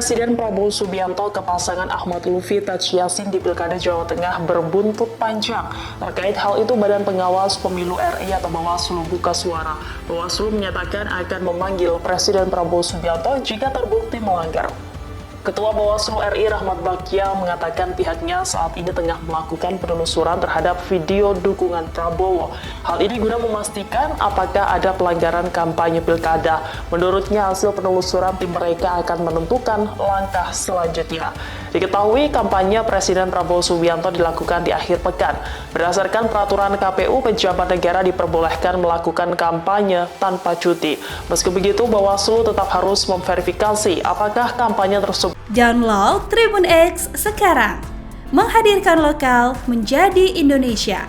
Presiden Prabowo Subianto ke pasangan Ahmad Lutfi Taj Yassin di Pilkada Jawa Tengah berbuntut panjang. Terkait hal itu, Badan Pengawas Pemilu RI atau Bawaslu buka suara. Bawaslu menyatakan akan memanggil Presiden Prabowo Subianto jika terbukti melanggar. Ketua Bawaslu RI Rahmat Bagja mengatakan pihaknya saat ini tengah melakukan penelusuran terhadap video dukungan Prabowo. Hal ini guna memastikan apakah ada pelanggaran kampanye pilkada. Menurutnya, hasil penelusuran tim mereka akan menentukan langkah selanjutnya. Diketahui kampanye Presiden Prabowo Subianto dilakukan di akhir pekan. Berdasarkan peraturan KPU, pejabat negara diperbolehkan melakukan kampanye tanpa cuti. Meski begitu, Bawaslu tetap harus memverifikasi apakah kampanye tersebut. Download Tribun X sekarang, menghadirkan lokal menjadi Indonesia.